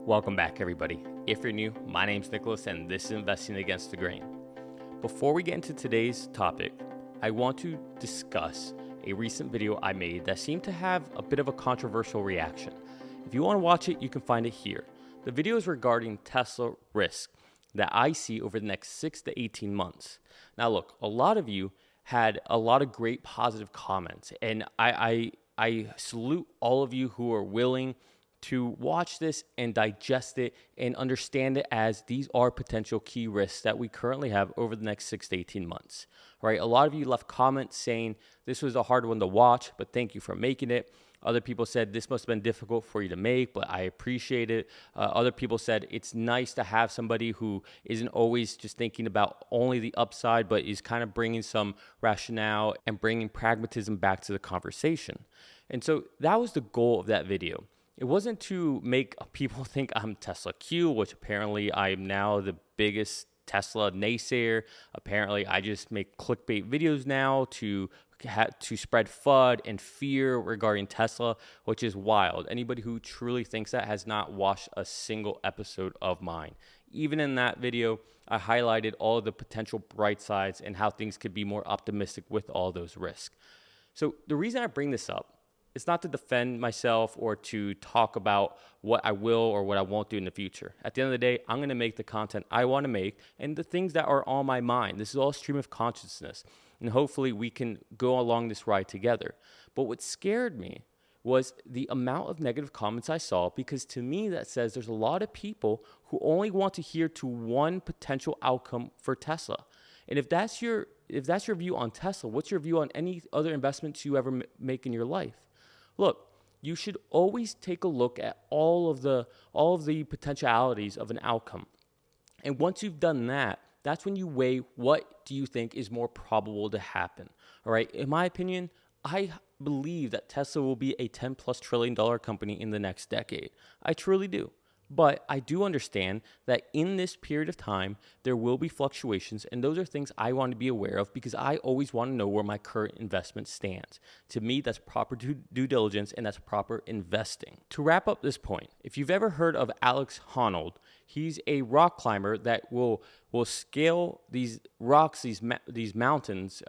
Welcome back, everybody. If you're new, my name's Nicholas, and this is Investing Against the Grain. Before we get into today's topic, I want to discuss a recent video I made that seemed to have a bit of a controversial reaction. If you want to watch it, you can find it here. The video is regarding Tesla risk that I see over the next 6 to 18 months. Now, look, a lot of you had a lot of great positive comments, and I salute all of you who are willing to watch this and digest it and understand it as these are potential key risks that we currently have over the next 6 to 18 months, right? A lot of you left comments saying this was a hard one to watch, but thank you for making it. Other people said this must have been difficult for you to make, but I appreciate it. Other people said it's nice to have somebody who isn't always just thinking about only the upside, but is kind of bringing some rationale and bringing pragmatism back to the conversation. And so that was the goal of that video. It wasn't to make people think I'm Tesla Q, which apparently I am now the biggest Tesla naysayer. Apparently, I just make clickbait videos now to spread FUD and fear regarding Tesla, which is wild. Anybody who truly thinks that has not watched a single episode of mine. Even in that video, I highlighted all of the potential bright sides and how things could be more optimistic with all those risks. So the reason I bring this up, it's not to defend myself or to talk about what I will or what I won't do in the future. At the end of the day, I'm going to make the content I want to make and the things that are on my mind. This is all stream of consciousness. And hopefully we can go along this ride together. But what scared me was the amount of negative comments I saw, because to me that says there's a lot of people who only want to hear to one potential outcome for Tesla. And if that's your view on Tesla, what's your view on any other investments you ever make in your life? Look, you should always take a look at all of the potentialities of an outcome. And once you've done that, that's when you weigh what do you think is more probable to happen. All right. In my opinion, I believe that Tesla will be a $10+ trillion company in the next decade. I truly do. But I do understand that in this period of time, there will be fluctuations, and those are things I want to be aware of because I always want to know where my current investment stands. To me, that's proper due diligence, and that's proper investing. To wrap up this point, if you've ever heard of Alex Honnold, he's a rock climber that will scale these rocks, these mountains,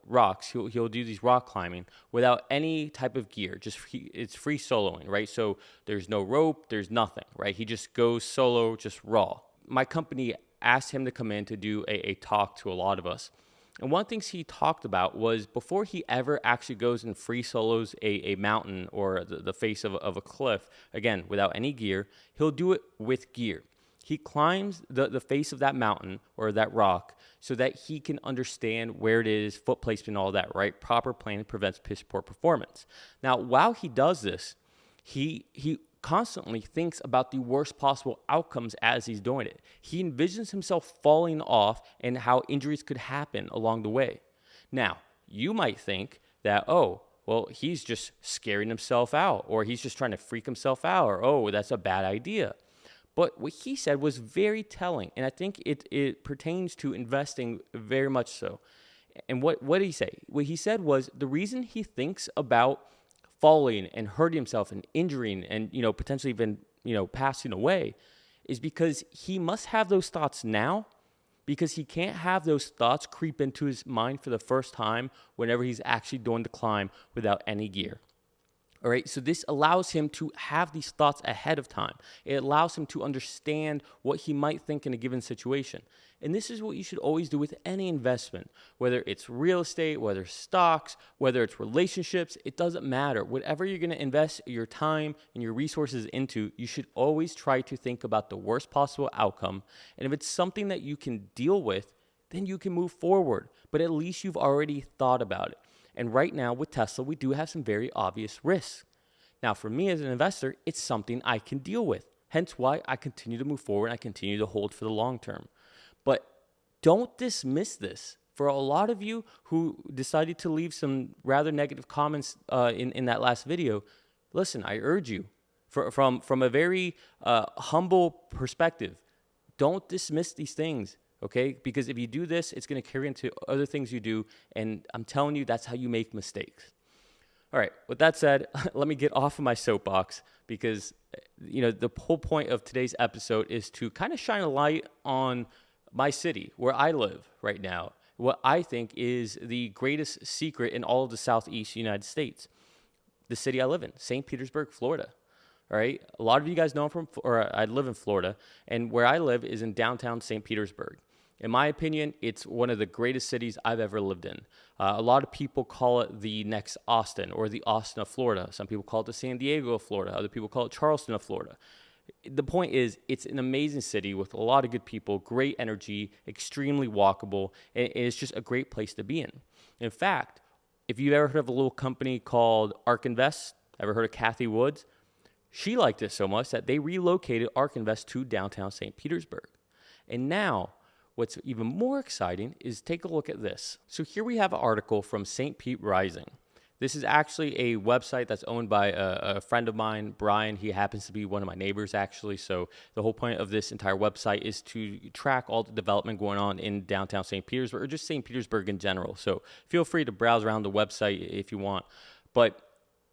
rocks. He'll do these rock climbing without any type of gear. It's free soloing, right? So there's no rope, there's nothing, right? He just goes solo, just raw. My company asked him to come in to do a talk to a lot of us. And one of the things he talked about was before he ever actually goes and free solos a mountain or the face of a cliff, again, without any gear, he'll do it with gear. He climbs the face of that mountain or that rock so that he can understand where it is, foot placement, all that, right? Proper planning prevents piss poor performance. Now, while he does this, he constantly thinks about the worst possible outcomes as he's doing it. He envisions himself falling off and how injuries could happen along the way. Now, you might think that, oh, well, he's just scaring himself out, or he's just trying to freak himself out, or, oh, that's a bad idea. But what he said was very telling, and I think it pertains to investing very much so. And what did he say? What he said was the reason he thinks about falling and hurting himself and injuring and potentially even passing away is because he must have those thoughts now, because he can't have those thoughts creep into his mind for the first time whenever he's actually doing the climb without any gear. All right, so this allows him to have these thoughts ahead of time. It allows him to understand what he might think in a given situation. And this is what you should always do with any investment, whether it's real estate, whether it's stocks, whether it's relationships, it doesn't matter. Whatever you're going to invest your time and your resources into, you should always try to think about the worst possible outcome. And if it's something that you can deal with, then you can move forward. But at least you've already thought about it. And right now with Tesla, we do have some very obvious risks. Now, for me as an investor, it's something I can deal with. Hence why I continue to move forward and I continue to hold for the long term. But don't dismiss this. For a lot of you who decided to leave some rather negative comments in that last video, listen, I urge you, from a very humble perspective, don't dismiss these things. Okay, because if you do this, it's going to carry into other things you do, and I'm telling you, that's how you make mistakes. All right, with that said, let me get off of my soapbox because, the whole point of today's episode is to kind of shine a light on my city where I live right now, what I think is the greatest secret in all of the Southeast United States. The city I live in, St. Petersburg, Florida. All right, a lot of you guys know I live in Florida, and where I live is in downtown St. Petersburg. In my opinion, it's one of the greatest cities I've ever lived in. A lot of people call it the next Austin or the Austin of Florida. Some people call it the San Diego of Florida. Other people call it Charleston of Florida. The point is, it's an amazing city with a lot of good people, great energy, extremely walkable, and it's just a great place to be in. In fact, if you've ever heard of a little company called Ark Invest, ever heard of Cathy Woods? She liked it so much that they relocated Ark Invest to downtown St. Petersburg. And now, what's even more exciting is take a look at this. So here we have an article from St. Pete Rising. This is actually a website that's owned by a friend of mine, Brian. He happens to be one of my neighbors, actually. So the whole point of this entire website is to track all the development going on in downtown St. Petersburg, or just St. Petersburg in general. So feel free to browse around the website if you want. But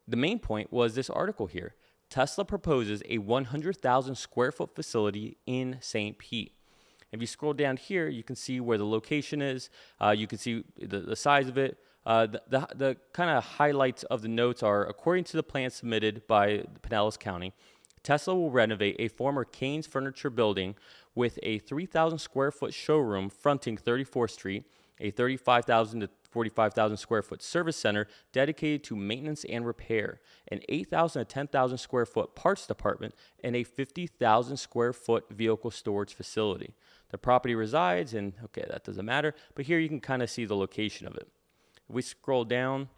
the main point was this article here. Tesla proposes a 100,000 square foot facility in St. Pete. If you scroll down here, you can see where the location is. You can see the size of it. The kind of highlights of the notes are, according to the plan submitted by Pinellas County, Tesla will renovate a former Cain's Furniture building with a 3,000 square foot showroom fronting 34th Street, a 35,000 to 45,000 square foot service center dedicated to maintenance and repair, an 8,000 to 10,000 square foot parts department, and a 50,000 square foot vehicle storage facility. The property resides in, okay, that doesn't matter, but here you can kind of see the location of it. If we scroll down,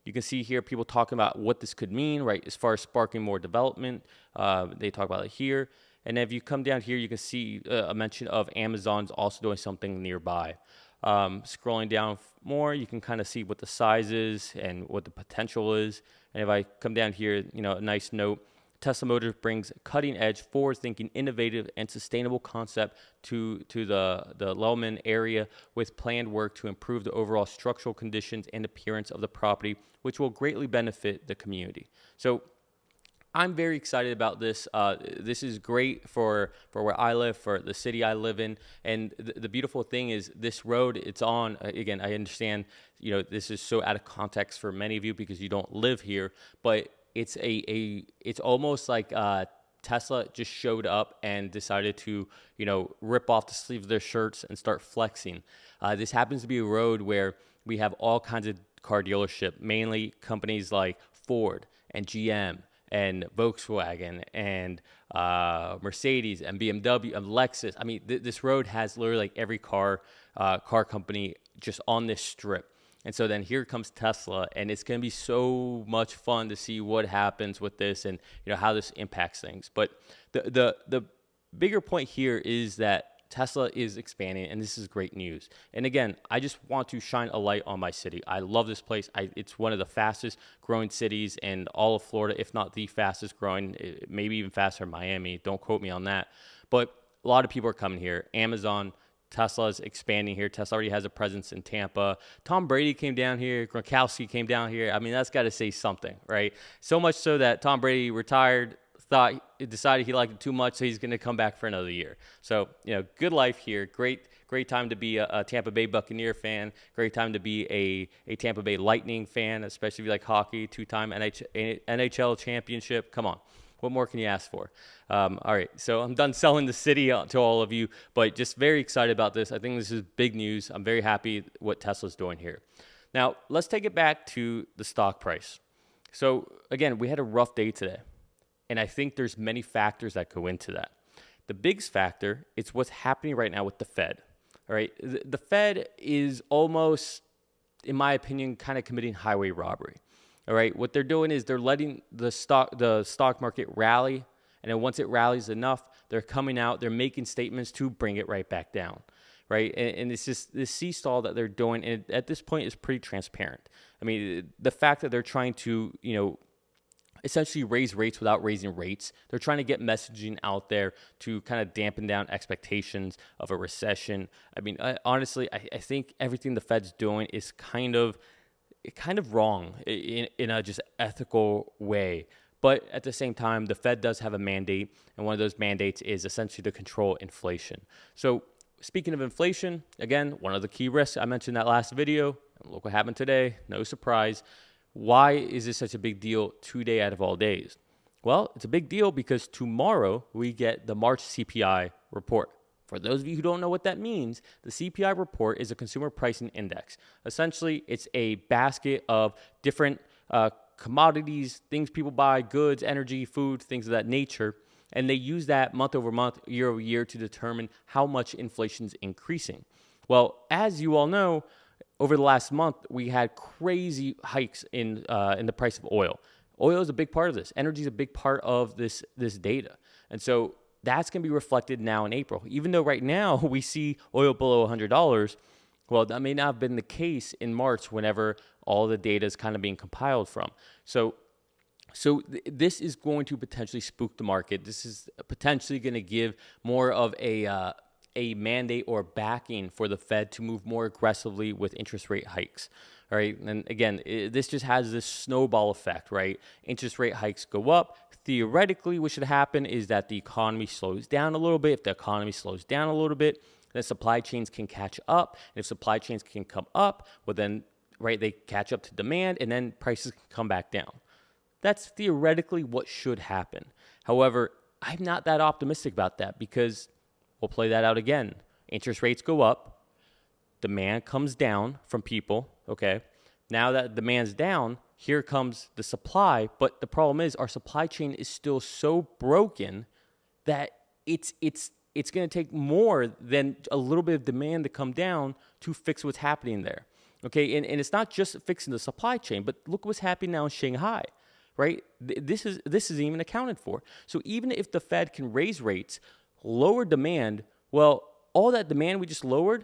you can see here people talking about what this could mean, right, as far as sparking more development. They talk about it here. And if you come down here, you can see a mention of Amazon's also doing something nearby. Scrolling down more, you can kind of see what the size is and what the potential is. And if I come down here, a nice note, Tesla Motors brings cutting-edge, forward-thinking, innovative, and sustainable concept to the Lellman area with planned work to improve the overall structural conditions and appearance of the property, which will greatly benefit the community. So I'm very excited about this. This is great for where I live, for the city I live in. And the beautiful thing is this road it's on, again, I understand, this is so out of context for many of you because you don't live here, but it's almost like Tesla just showed up and decided to, rip off the sleeves of their shirts and start flexing. This happens to be a road where we have all kinds of car dealership, mainly companies like Ford and GM and Volkswagen and Mercedes and BMW and Lexus. I mean, this road has literally like every car company just on this strip. And so then here comes Tesla, and it's going to be so much fun to see what happens with this and how this impacts things. But the bigger point here is that Tesla is expanding, and this is great news. And again, I just want to shine a light on my city. I love this place. It's one of the fastest growing cities in all of Florida, if not the fastest growing, maybe even faster than Miami. Don't quote me on that. But a lot of people are coming here. Amazon, Tesla is expanding here. Tesla already has a presence in Tampa. Tom Brady came down here. Gronkowski came down here. I mean, that's got to say something, right? So much so that Tom Brady retired, decided he liked it too much, so he's going to come back for another year. So, good life here. Great time to be a Tampa Bay Buccaneer fan. Great time to be a Tampa Bay Lightning fan, especially if you like hockey, two-time NHL championship. Come on. What more can you ask for? All right, so I'm done selling the city to all of you, but just very excited about this. I think this is big news. I'm very happy what Tesla's doing here. Now, let's take it back to the stock price. So, again, we had a rough day today, and I think there's many factors that go into that. The biggest factor is what's happening right now with the Fed. All right, the Fed is almost, in my opinion, kind of committing highway robbery. All right, what they're doing is they're letting the stock market rally, and then once it rallies enough, they're coming out, they're making statements to bring it right back down, right? And it's just this seesaw that they're doing, and at this point is pretty transparent. I mean, the fact that they're trying to, essentially raise rates without raising rates, they're trying to get messaging out there to kind of dampen down expectations of a recession. I mean, honestly, I think everything the Fed's doing is kind of kind of wrong in a just ethical way. But at the same time, the Fed does have a mandate, and one of those mandates is essentially to control inflation. So speaking of inflation, again, one of the key risks I mentioned in that last video. Look what happened today. No surprise. Why is this such a big deal today out of all days? Well, it's a big deal because tomorrow we get the March CPI report. For those of you who don't know what that means, the CPI report is a consumer pricing index. Essentially, it's a basket of different commodities, things people buy, goods, energy, food, things of that nature. And they use that month over month, year over year to determine how much inflation is increasing. Well, as you all know, over the last month, we had crazy hikes in the price of oil. Oil is a big part of this. Energy is a big part of this data. And so that's going to be reflected now in April. Even though right now we see oil below $100, well, that may not have been the case in March whenever all the data is kind of being compiled from. So this is going to potentially spook the market. This is potentially going to give more of a mandate or backing for the Fed to move more aggressively with interest rate hikes. All right. And again, this just has this snowball effect, right? Interest rate hikes go up. Theoretically, what should happen is that the economy slows down a little bit. If the economy slows down a little bit, then supply chains can catch up. And if supply chains can come up, well, then, right, they catch up to demand and then prices can come back down. That's theoretically what should happen. However, I'm not that optimistic about that because we'll play that out again. Interest rates go up. Demand comes down from people, okay? Now that demand's down, here comes the supply, but the problem is our supply chain is still so broken that it's going to take more than a little bit of demand to come down to fix what's happening there, okay? And it's not just fixing the supply chain, but look what's happening now in Shanghai, right? This is even accounted for. So even if the Fed can raise rates, lower demand, well, all that demand we just lowered,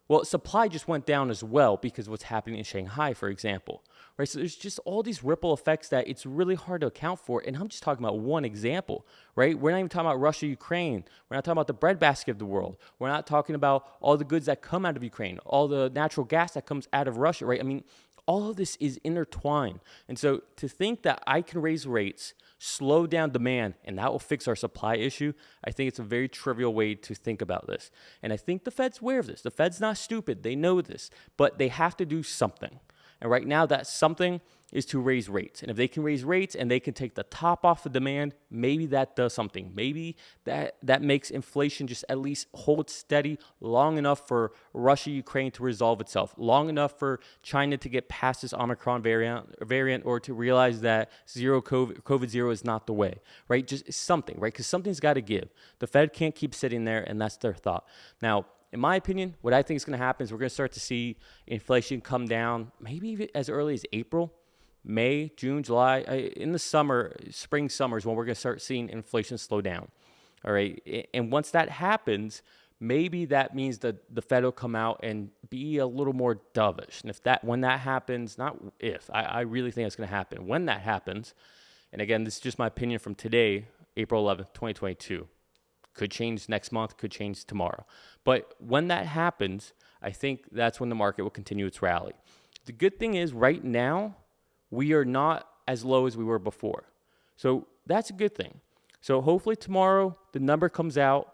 well, supply just went down as well because of what's happening in Shanghai, for example, right? So there's just all these ripple effects that it's really hard to account for. And I'm just talking about one example, right? We're not even talking about Russia, Ukraine. We're not talking about the breadbasket of the world. We're not talking about all the goods that come out of Ukraine, all the natural gas that comes out of Russia, right? I mean, all of this is intertwined. And so to think that I can raise rates, slow down demand, and that will fix our supply issue, I think it's a very trivial way to think about this. And I think the Fed's aware of this. The Fed's not stupid. They know this, but they have to do something. And right now, that something is to raise rates. And if they can raise rates and they can take the top off of demand, maybe that does something. Maybe that makes inflation just at least hold steady long enough for Russia, Ukraine to resolve itself, long enough for China to get past this Omicron variant or to realize that COVID zero is not the way, right? Just something, right? Because something's got to give. The Fed can't keep sitting there, and that's their thought. Now, in my opinion, what I think is going to happen is we're going to start to see inflation come down maybe even as early as April. May, June, July, in the summer, spring, summer is when we're going to start seeing inflation slow down. All right. And once that happens, maybe that means that the Fed will come out and be a little more dovish. And when that happens, not if, I really think it's going to happen. When that happens, and again, this is just my opinion from today, April 11th, 2022. Could change next month, could change tomorrow. But when that happens, I think that's when the market will continue its rally. The good thing is right now, we are not as low as we were before. So that's a good thing. So hopefully tomorrow the number comes out.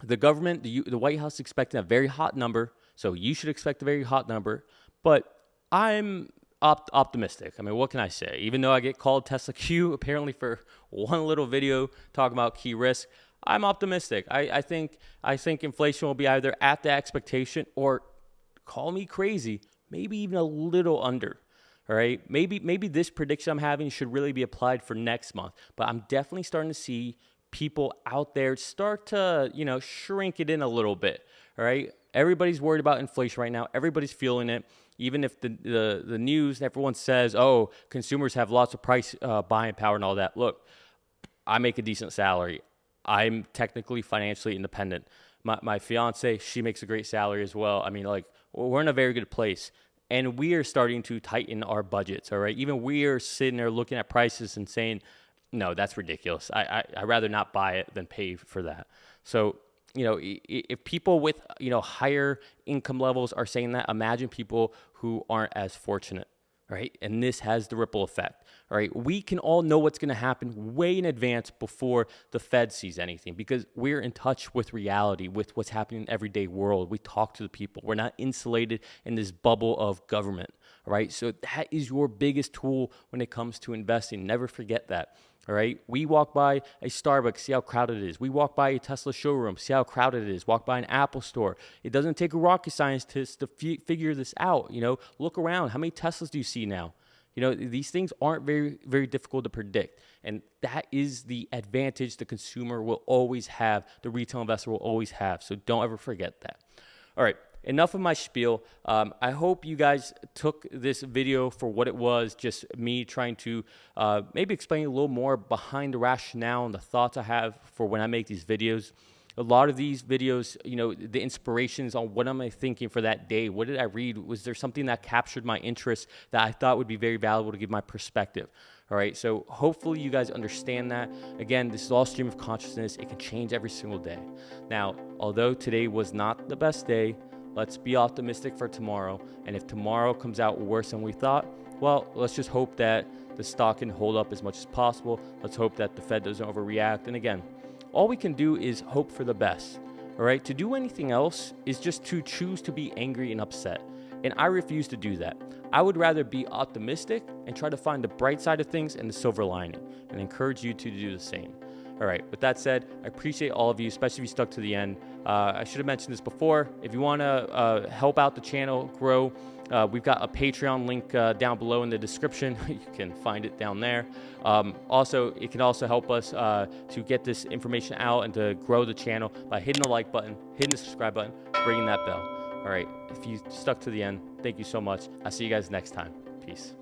The government, the White House is expecting a very hot number. So you should expect a very hot number. But I'm optimistic. I mean, what can I say? Even though I get called Tesla Q apparently for one little video talking about key risk, I'm optimistic. I think inflation will be either at the expectation or, call me crazy, maybe even a little under. All right, maybe this prediction I'm having should really be applied for next month, but I'm definitely starting to see people out there start to, shrink it in a little bit. All right, everybody's worried about inflation right now. Everybody's feeling it. Even if the news, everyone says, oh, consumers have lots of price buying power and all that. Look, I make a decent salary. I'm technically financially independent. My fiance, she makes a great salary as well. I mean, we're in a very good place. And we are starting to tighten our budgets, all right? Even we are sitting there looking at prices and saying, no, that's ridiculous. I'd rather not buy it than pay for that. So, if people with, higher income levels are saying that, imagine people who aren't as fortunate, right? And this has the ripple effect, all right? We can all know what's going to happen way in advance before the Fed sees anything because we're in touch with reality, with what's happening in the everyday world. We talk to the people. We're not insulated in this bubble of government, all right? So that is your biggest tool when it comes to investing. Never forget that. All right. We walk by a Starbucks, see how crowded it is. We walk by a Tesla showroom, see how crowded it is. Walk by an Apple store. It doesn't take a rocket scientist to figure this out. Look around. How many Teslas do you see now? These things aren't very, very difficult to predict. And that is the advantage the consumer will always have, the retail investor will always have. So don't ever forget that. All right. Enough of my spiel. I hope you guys took this video for what it was, just me trying to maybe explain a little more behind the rationale and the thoughts I have for when I make these videos. A lot of these videos, the inspirations on what am I thinking for that day? What did I read? Was there something that captured my interest that I thought would be very valuable to give my perspective? All right, so hopefully you guys understand that. Again, this is all stream of consciousness. It can change every single day. Now, although today was not the best day, let's be optimistic for tomorrow. And if tomorrow comes out worse than we thought, well, let's just hope that the stock can hold up as much as possible. Let's hope that the Fed doesn't overreact. And again, all we can do is hope for the best. All right, to do anything else is just to choose to be angry and upset. And I refuse to do that. I would rather be optimistic and try to find the bright side of things and the silver lining, and encourage you to do the same. All right, with that said, I appreciate all of you, especially if you stuck to the end. I should have mentioned this before. If you want to help out the channel grow, we've got a Patreon link down below in the description. You can find it down there. Also, it can also help us to get this information out and to grow the channel by hitting the like button, hitting the subscribe button, ringing that bell. All right, if you stuck to the end, thank you so much. I'll see you guys next time. Peace.